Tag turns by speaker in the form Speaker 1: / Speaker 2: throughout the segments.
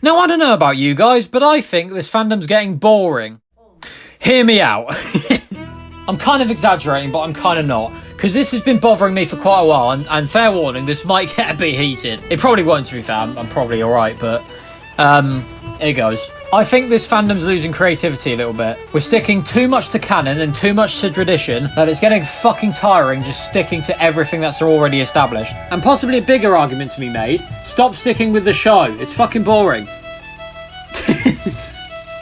Speaker 1: Now, I don't know about you guys, but I think this fandom's getting boring. Hear me out. I'm kind of exaggerating, but I'm kind of not. Because this has been bothering me for quite a while, and fair warning, this might get a bit heated. It probably won't, to be fair. I'm probably alright, but here goes. I think this fandom's losing creativity a little bit. We're sticking too much to canon and too much to tradition that it's getting fucking tiring just sticking to everything that's already established. And possibly a bigger argument to be made, stop sticking with the show. It's fucking boring.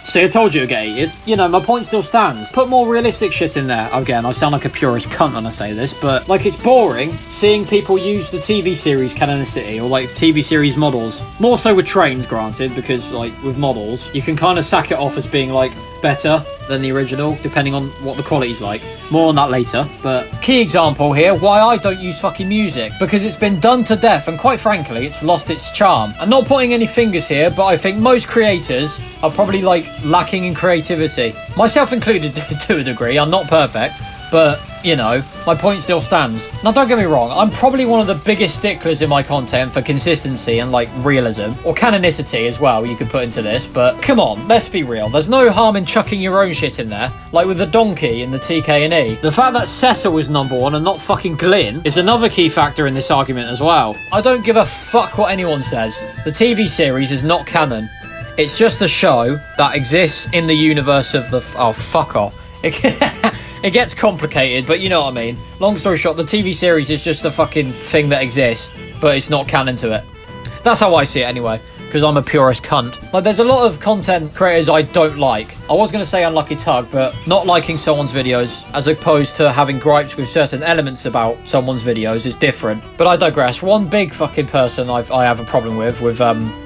Speaker 1: See, I told you it'd get heated. You know, my point still stands. Put more realistic shit in there. Again, I sound like a purist cunt when I say this, but, like, it's boring seeing people use the TV series canonicity or, like, TV series models. More so with trains, granted, because, like, with models, you can kind of sack it off as being, like, better than the original, depending on what the quality's like. More on that later, but key example here, why I don't use fucking music. Because it's been done to death, and quite frankly, it's lost its charm. I'm not pointing any fingers here, but I think most creators are probably, like, lacking in creativity. Myself included, to a degree. I'm not perfect, but, you know, my point still stands. Now, don't get me wrong, I'm probably one of the biggest sticklers in my content for consistency and, like, realism. Or canonicity as well, you could put into this, but come on, let's be real. There's no harm in chucking your own shit in there, like with the donkey in the TK&E. The fact that Cecil was #1 and not fucking Glyn is another key factor in this argument as well. I don't give a fuck what anyone says. The TV series is not canon. It's just a show that exists in the universe of the... Oh, fuck off. It gets complicated, but you know what I mean. Long story short, the TV series is just a fucking thing that exists, but it's not canon to it. That's how I see it anyway, because I'm a purist cunt. Like, there's a lot of content creators I don't like. I was going to say Unlucky Tug, but not liking someone's videos, as opposed to having gripes with certain elements about someone's videos, is different. But I digress. One big fucking person I have a problem with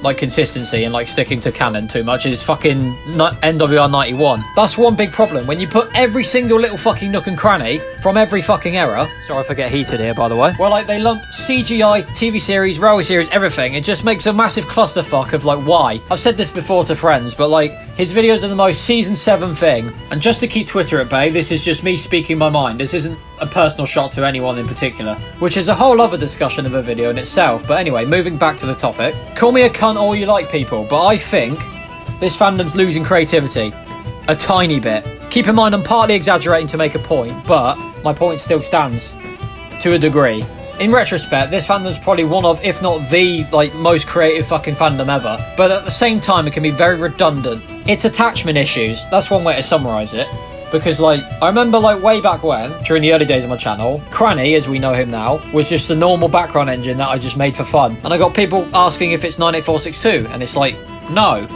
Speaker 1: like, consistency and, like, sticking to canon too much is fucking NWR91. That's one big problem. When you put every single little fucking nook and cranny from every fucking era... Sorry if I get heated here, by the way. Well, like, they lump CGI, TV series, railway series, everything. It just makes a massive clusterfuck of, like, why. I've said this before to friends, but, like, his videos are the most season 7 thing. And just to keep Twitter at bay, this is just me speaking my mind. This isn't a personal shot to anyone in particular, which is a whole other discussion of a video in itself. But anyway, moving back to the topic. Call me a cunt all you like, people, but I think this fandom's losing creativity. A tiny bit. Keep in mind, I'm partly exaggerating to make a point, but my point still stands. To a degree. In retrospect, this fandom's probably one of, if not the, like, most creative fucking fandom ever. But at the same time, it can be very redundant. It's attachment issues. That's one way to summarise it. Because, like, I remember, like, way back when, during the early days of my channel, Cranny, as we know him now, was just a normal background engine that I just made for fun. And I got people asking if it's 98462, and it's like, no.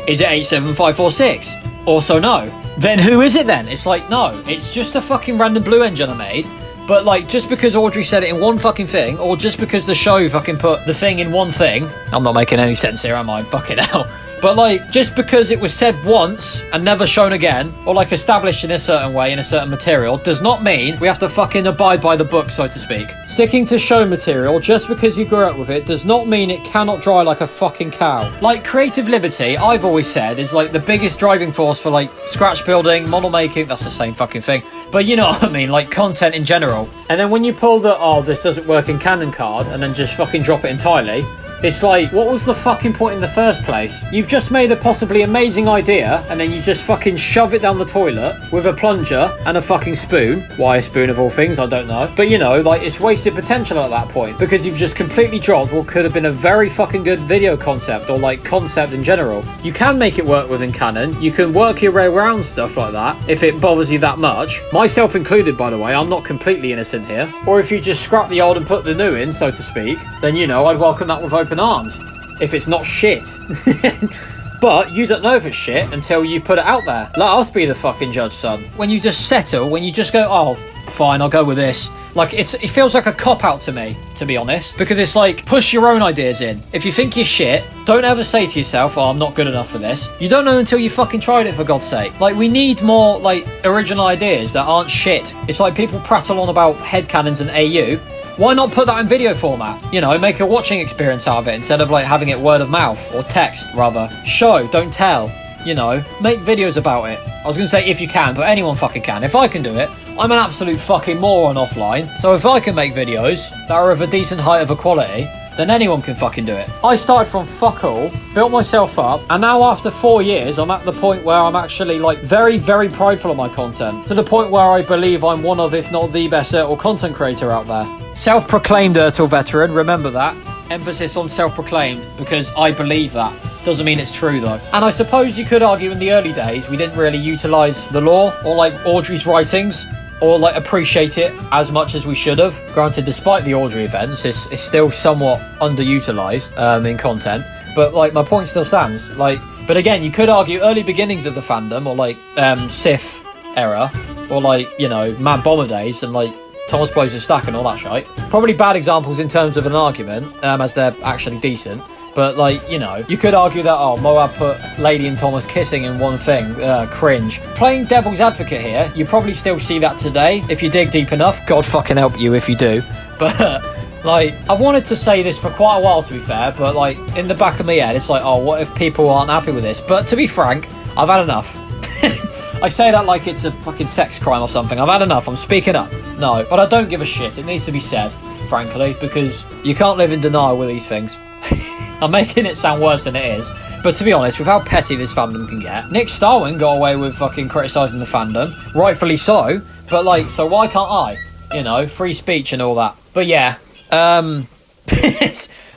Speaker 1: Is it 87546? Also no. Then who is it then? It's like, no, it's just a fucking random blue engine I made. But, like, just because Audrey said it in one fucking thing, or just because the show fucking put the thing in one thing... I'm not making any sense here, am I? Fucking hell. But, like, just because it was said once and never shown again, or, like, established in a certain way in a certain material, does not mean we have to fucking abide by the book, so to speak. Sticking to show material just because you grew up with it does not mean it cannot dry like a fucking cow. Like, creative liberty, I've always said, is, like, the biggest driving force for, like, scratch building, model making, that's the same fucking thing. But you know what I mean, like, content in general. And then when you pull the, oh, this doesn't work in canon card, and then just fucking drop it entirely, it's like, what was the fucking point in the first place? You've just made a possibly amazing idea, and then you just fucking shove it down the toilet with a plunger and a fucking spoon. Why a spoon of all things, I don't know. But you know, like, it's wasted potential at that point, because you've just completely dropped what could have been a very fucking good video concept, or, like, concept in general. You can make it work within canon, you can work your way around stuff like that, if it bothers you that much. Myself included, by the way, I'm not completely innocent here. Or if you just scrap the old and put the new in, so to speak, then, you know, I'd welcome that with open arms, if it's not shit. But you don't know if it's shit until you put it out there. Let us be the fucking judge, son. When you just settle, when you just go, oh, fine, I'll go with this. Like, it feels like a cop-out to me, to be honest. Because it's like, push your own ideas in. If you think you're shit, don't ever say to yourself, oh, I'm not good enough for this. You don't know until you fucking tried it, for God's sake. Like, we need more, like, original ideas that aren't shit. It's like people prattle on about headcanons and AU. Why not put that in video format? You know, make a watching experience out of it instead of, like, having it word of mouth, or text, rather. Show, don't tell. You know, make videos about it. I was going to say if you can, but anyone fucking can. If I can do it, I'm an absolute fucking moron offline. So if I can make videos that are of a decent height of a quality, then anyone can fucking do it. I started from fuck all, built myself up, and now after 4 years, I'm at the point where I'm actually like very, very prideful of my content. To the point where I believe I'm one of, if not the best Ertl content creator out there. Self-proclaimed Ertl veteran, remember that. Emphasis on self-proclaimed, because I believe that. Doesn't mean it's true though. And I suppose you could argue in the early days we didn't really utilise the lore or like Audrey's writings or like appreciate it as much as we should have. Granted, despite the Audrey events, it's still somewhat underutilised in content. But like my point still stands. Like, but again, you could argue early beginnings of the fandom or like Sith era or like, you know, Mad Bomber days and like Thomas Blows the Stack and all that shite. Probably bad examples in terms of an argument, as they're actually decent. But, like, you know, you could argue that, oh, Moab put Lady and Thomas kissing in one thing. Cringe. Playing devil's advocate here, you probably still see that today. If you dig deep enough, God fucking help you if you do. But, like, I've wanted to say this for quite a while, to be fair. But, like, in the back of my head, it's like, oh, what if people aren't happy with this? But, to be frank, I've had enough. I say that like it's a fucking sex crime or something. I've had enough. I'm speaking up. No, but I don't give a shit. It needs to be said, frankly, because you can't live in denial with these things. I'm making it sound worse than it is. But to be honest, with how petty this fandom can get, Nick Starwin got away with fucking criticising the fandom. Rightfully so. But, like, so why can't I? You know, free speech and all that. But yeah,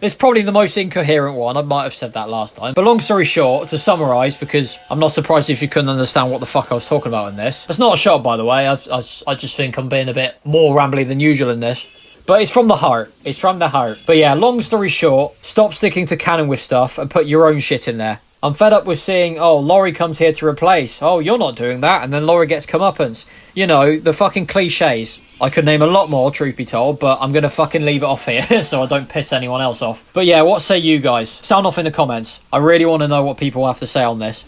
Speaker 1: it's probably the most incoherent one. I might have said that last time. But long story short, to summarise, because I'm not surprised if you couldn't understand what the fuck I was talking about in this. It's not a shot, by the way. I just think I'm being a bit more rambly than usual in this. But it's from the heart. It's from the heart. But yeah, long story short, stop sticking to canon with stuff and put your own shit in there. I'm fed up with seeing, oh, Laurie comes here to replace. Oh, you're not doing that. And then Laurie gets comeuppance. You know, the fucking cliches. I could name a lot more, truth be told, but I'm going to fucking leave it off here so I don't piss anyone else off. But yeah, what say you guys? Sound off in the comments. I really want to know what people have to say on this.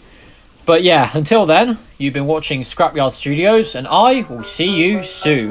Speaker 1: But yeah, until then, you've been watching Scrapyard Studios, and I will see you soon.